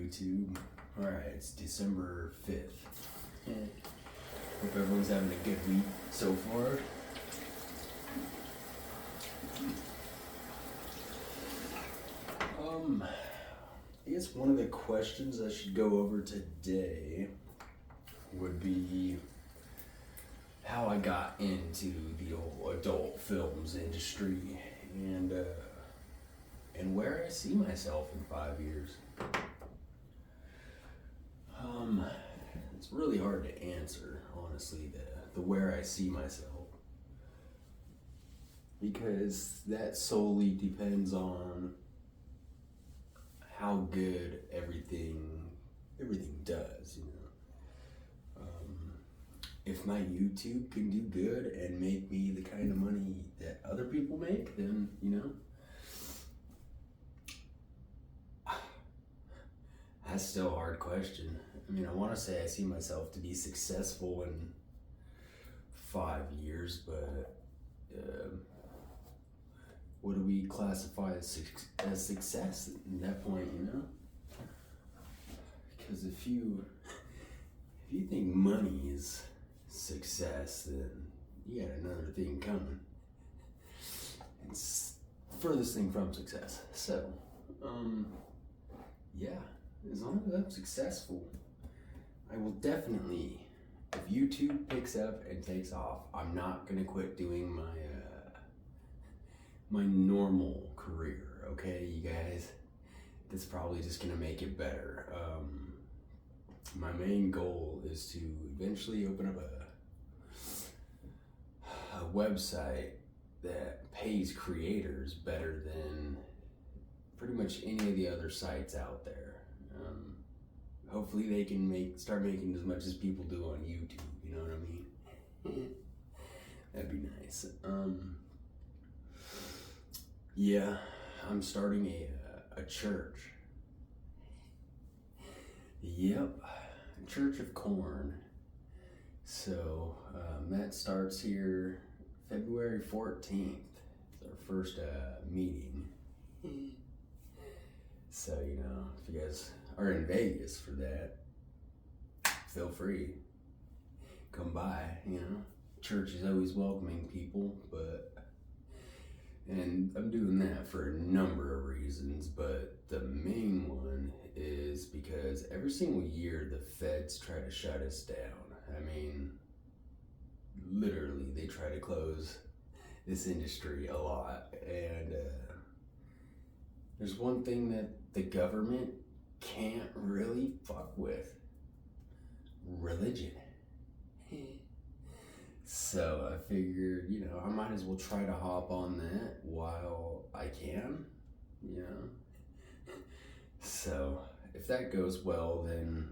YouTube. Alright, it's December 5th. Hope everyone's having a good week so far. I guess one of the questions I should go over today would be how I got into the old adult films industry and where I see myself in 5 years. It's really hard to answer, honestly, the where I see myself, because that solely depends on how good everything does, you know. If my YouTube can do good and make me the kind of money that other people make, then, you know, that's still a hard question. I mean, I want to say I see myself to be successful in 5 years, but what do we classify as success at that point, you know? Because if you think money is success, then you got another thing coming. It's furthest thing from success. So, yeah, as long as I'm successful, I will definitely, if YouTube picks up and takes off, I'm not gonna quit doing my normal career, okay, you guys? That's probably just gonna make it better. My main goal is to eventually open up a website that pays creators better than pretty much any of the other sites out there. Hopefully they can start making as much as people do on YouTube, you know what I mean? That'd be nice. Yeah, I'm starting a church. Yep, Church of Corn. So that starts here February 14th. It's our first meeting. So, you know, if you guys are in Vegas for that, feel free. Come by, you know. Church is always welcoming people, and I'm doing that for a number of reasons, but the main one is because every single year the feds try to shut us down. I mean, literally, they try to close this industry a lot, and there's one thing that the government can't really fuck with: religion. So I figured, you know, I might as well try to hop on that while I can, you know. So if that goes well, then,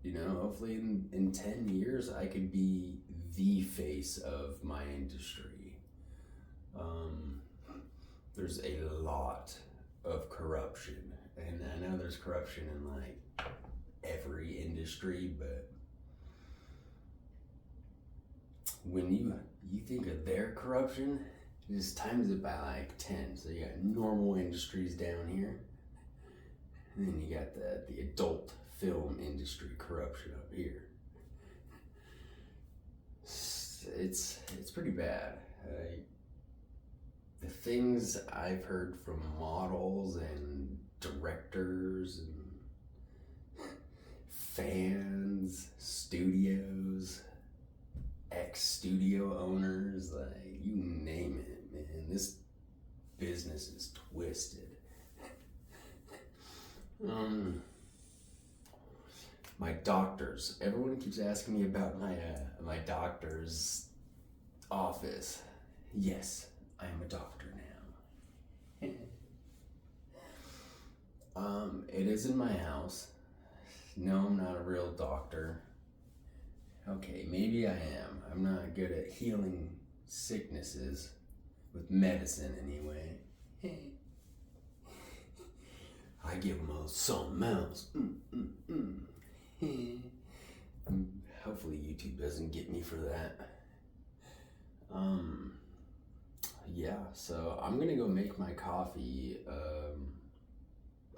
you know, hopefully in 10 years I could be the face of my industry. There's a lot of corruption, and I know there's corruption in like every industry, but when you think of their corruption, you just times it by like 10. So you got normal industries down here, and then you got the adult film industry corruption up here. It's pretty bad. The things I've heard from models and directors and fans, studios, ex-studio owners, like, you name it, man. This business is twisted. My doctors. Everyone keeps asking me about my doctor's office. Yes, I am a doctor now. It is in my house. No, I'm not a real doctor. Okay, maybe I am. I'm not good at healing sicknesses with medicine anyway. I give them all something else. Hopefully YouTube doesn't get me for that. Yeah, so I'm gonna go make my coffee.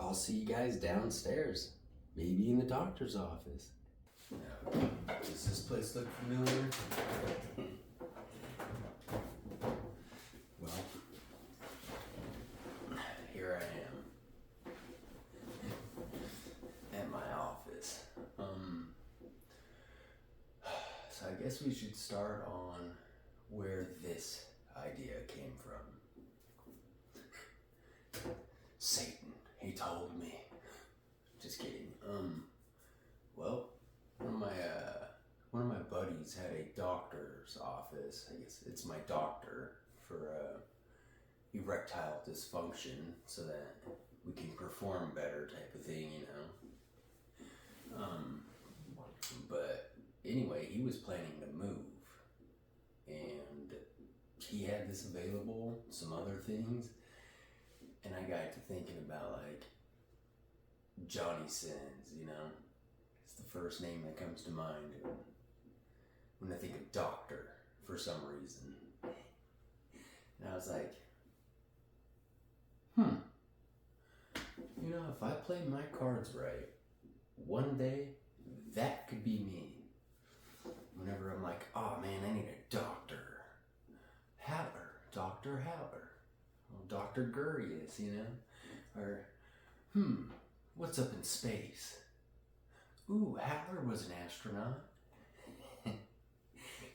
I'll I'll see you guys downstairs. Maybe in the doctor's office. Now, does this place look familiar? Well, here I am at my office. So I guess we should start on where this idea came from. Satan, he told me. Just kidding. Well, one of my buddies had a doctor's office. I guess it's my doctor for erectile dysfunction, so that we can perform better, type of thing, you know. But anyway, he was planning to move, and he had this available, some other things, and I got to thinking about like Johnny Sins, you know. It's the first name that comes to mind when I think of doctor for some reason. And I was like, you know, if I play my cards right, one day that could be me. Whenever I'm like, oh man, I need a doctor. Haller, Dr. Haller. Well, Dr. Gurius, you know? Or, what's up in space? Ooh, Haller was an astronaut.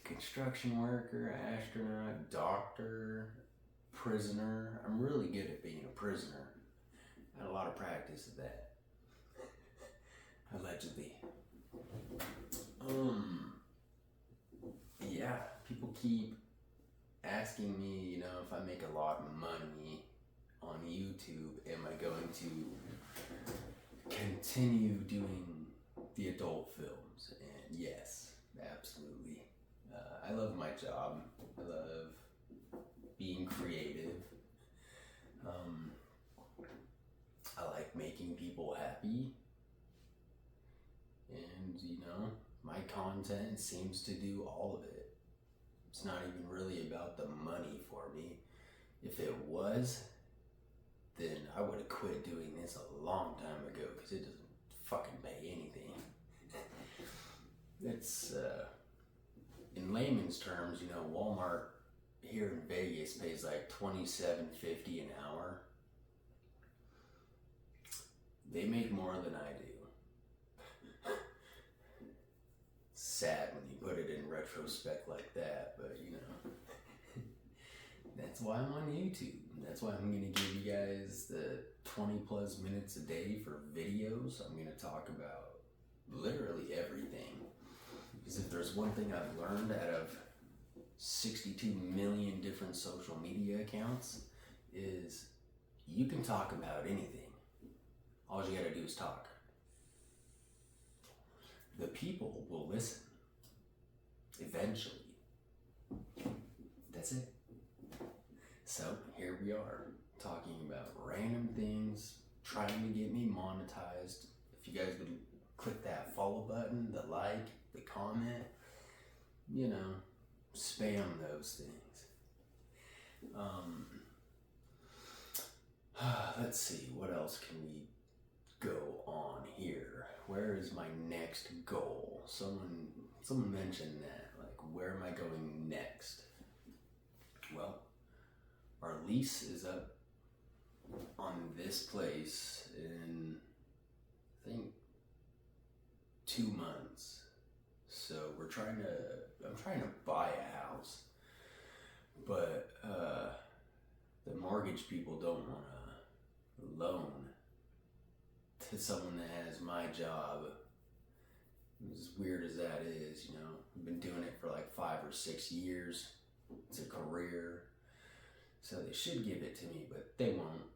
Construction worker, astronaut, doctor, prisoner. I'm really good at being a prisoner. I had a lot of practice of that. Allegedly. Yeah, people keep asking me, you know, if I make a lot of money on YouTube, am I going to continue doing the adult films? And yes, absolutely. I love my job. I love being creative. I like making people happy. And, you know, my content seems to do all of it. It's not even really about the money for me. If it was, then I would have quit doing this a long time ago, because it doesn't fucking pay anything. It's, in layman's terms, you know, Walmart here in Vegas pays like $27.50 an hour. They make more than I do. Sad when you put it in retrospect like that, but you know, that's why I'm on YouTube. That's why I'm going to give you guys the 20 plus minutes a day for videos. I'm going to talk about literally everything. Because if there's one thing I've learned out of 62 million different social media accounts, is you can talk about anything. All you gotta do is talk. The people will listen. Eventually. That's it. So, here we are, talking about random things, trying to get me monetized. If you guys would click that follow button, the like, the comment, you know, spam those things. Let's see, what else can we go on here? Where is my next goal? Someone mentioned that, like, where am I going next? Well, our lease is up on this place in, I think, 2 months. So I'm trying to buy a house, but the mortgage people don't want to loan to someone that has my job. As weird as that is, you know, I've been doing it for like 5 or 6 years. It's a career, so they should give it to me, but they won't.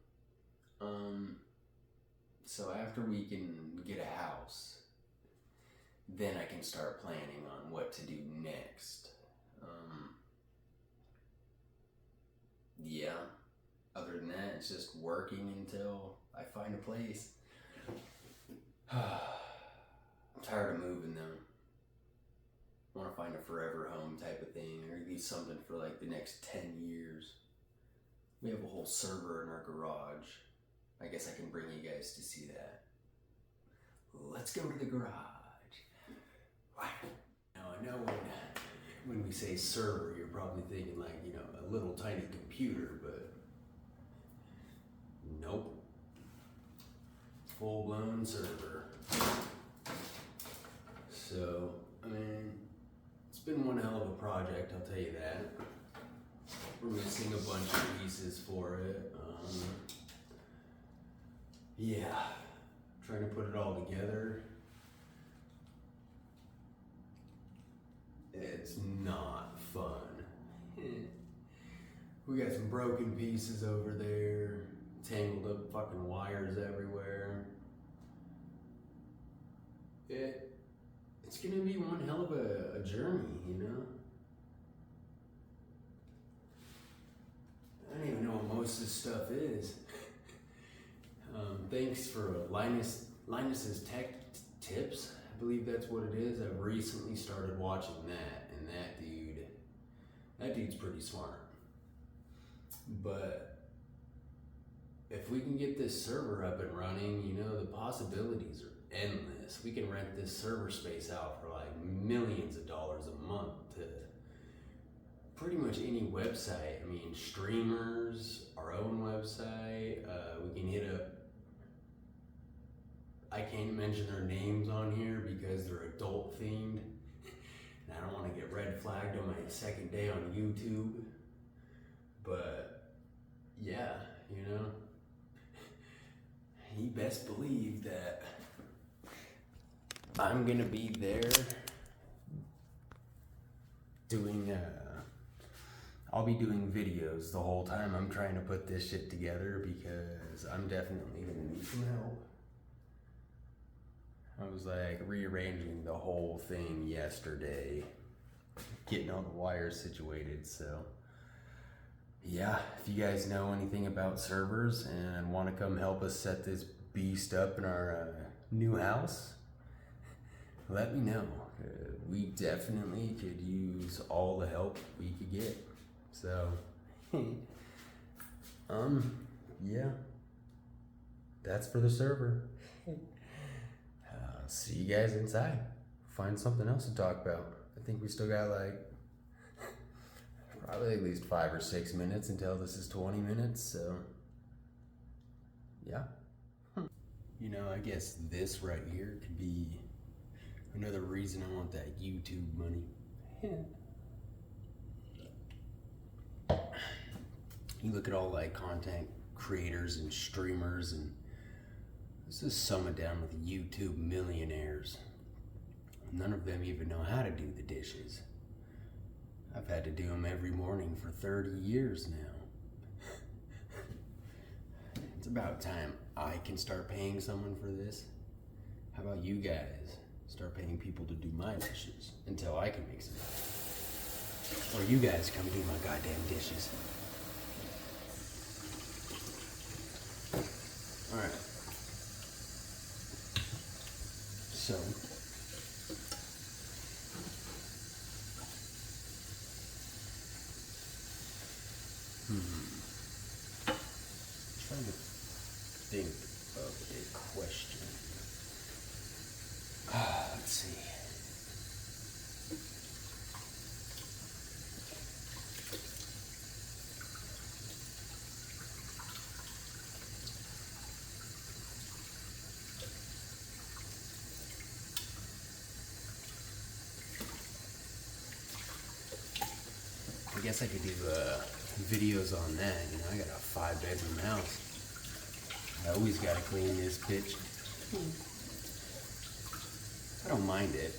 So after we can get a house, then I can start planning on what to do next. Yeah, other than that, it's just working until I find a place. I'm tired of moving though. I want to find a forever home type of thing, or at least something for like the next 10 years. We have a whole server in our garage. I guess I can bring you guys to see that. Let's go to the garage. Now I know when we say server, you're probably thinking like, you know, a little tiny computer, but nope. Full-blown server. So, I mean, it's been one hell of a project, I'll tell you that. We're missing a bunch of pieces for it. Yeah, trying to put it all together. It's not fun. We got some broken pieces over there, tangled up fucking wires everywhere. It's gonna be one hell of a journey, you know? I don't even know what most of this stuff is. Thanks for Linus's Tech Tips. I believe that's what it is. I've recently started watching that, and that dude's pretty smart. But if we can get this server up and running, you know, the possibilities are endless. We can rent this server space out for like millions of dollars a month to pretty much any website. I mean, streamers, our own website. We can hit up, I can't mention their names on here because they're adult themed. And I don't want to get red flagged on my second day on YouTube. But yeah, you know, you best believe that I'm gonna be there doing, I'll be doing videos the whole time I'm trying to put this shit together because I'm definitely gonna need some help. I was like rearranging the whole thing yesterday, getting all the wires situated, so yeah, if you guys know anything about servers and want to come help us set this beast up in our new house, let me know. We definitely could use all the help we could get. So, yeah, that's for the server. See you guys inside. Find something else to talk about. I think we still got like probably at least 5 or 6 minutes until this is 20 minutes, so yeah. You know, I guess this right here could be another reason I want that YouTube money. You look at all like content creators and streamers, and this is summed down with YouTube millionaires. None of them even know how to do the dishes. I've had to do them every morning for 30 years now. It's about time I can start paying someone for this. How about you guys start paying people to do my dishes until I can make some money? Or you guys come do my goddamn dishes. Alright. So, trying to think of a question. Let's see. I guess I could do videos on that. You know, I got a 5-bedroom house. I always gotta clean this bitch. I don't mind it.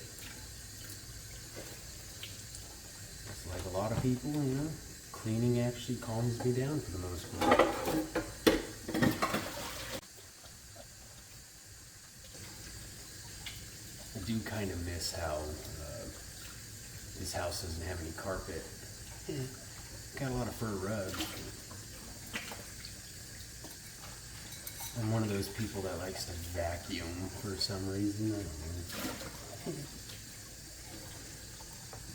It's like a lot of people, you know, cleaning actually calms me down for the most part. I do kind of miss how this house doesn't have any carpet. Got a lot of fur rugs. I'm one of those people that likes to vacuum for some reason. I don't know.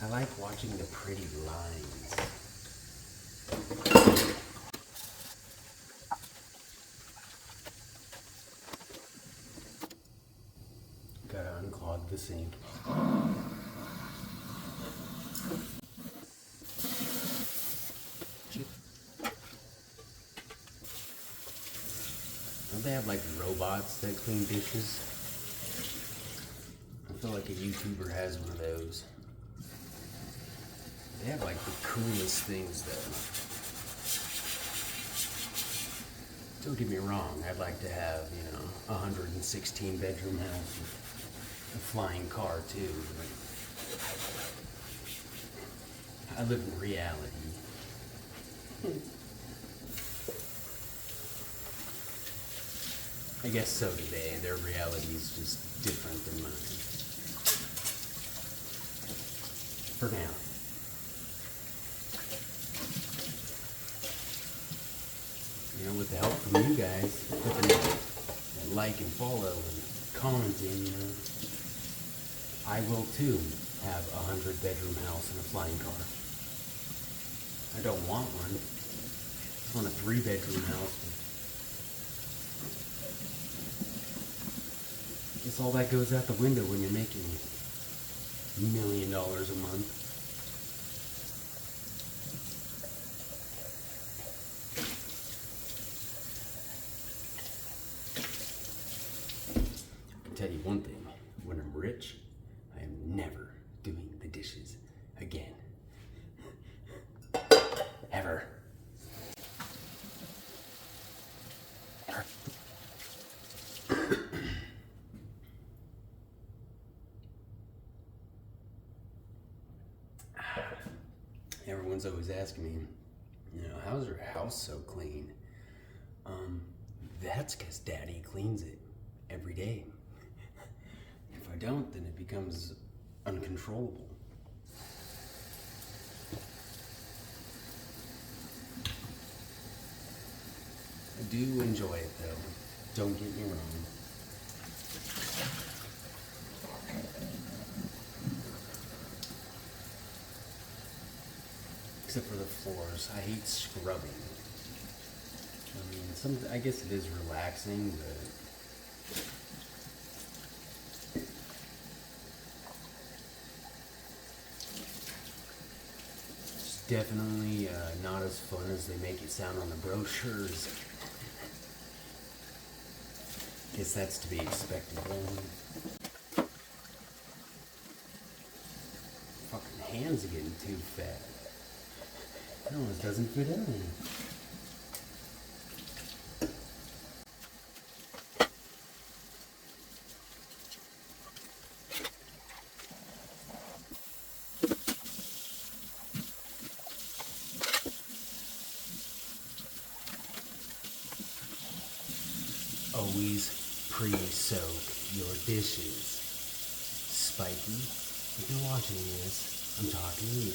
I like watching the pretty lines. Gotta unclog the sink. Don't they have like robots that clean dishes? I feel like a YouTuber has one of those. They have like the coolest things though. Don't get me wrong, I'd like to have, 116 bedroom house with a flying car too, but I live in reality. I guess so do they. Their reality is just different than mine. For now. With the help from you guys, clicking that like and follow and commenting, I will too have a 100-bedroom house and a flying car. I don't want one. I want a 3-bedroom house. I guess all that goes out the window when you're making $1 million a month. Tell you one thing, when I'm rich, I am never doing the dishes again. Ever. Everyone's always asking me, how's your house so clean? That's because Daddy cleans it every day. If I don't, then it becomes uncontrollable. I do enjoy it though, don't get me wrong. Except for the floors, I hate scrubbing. I guess it is relaxing, but it's definitely not as fun as they make it sound on the brochures. Guess that's to be expected. Fucking hands are getting too fat. It almost doesn't fit in me. Always pre-soak your dishes. Spiky, if you're watching this, I'm talking to you.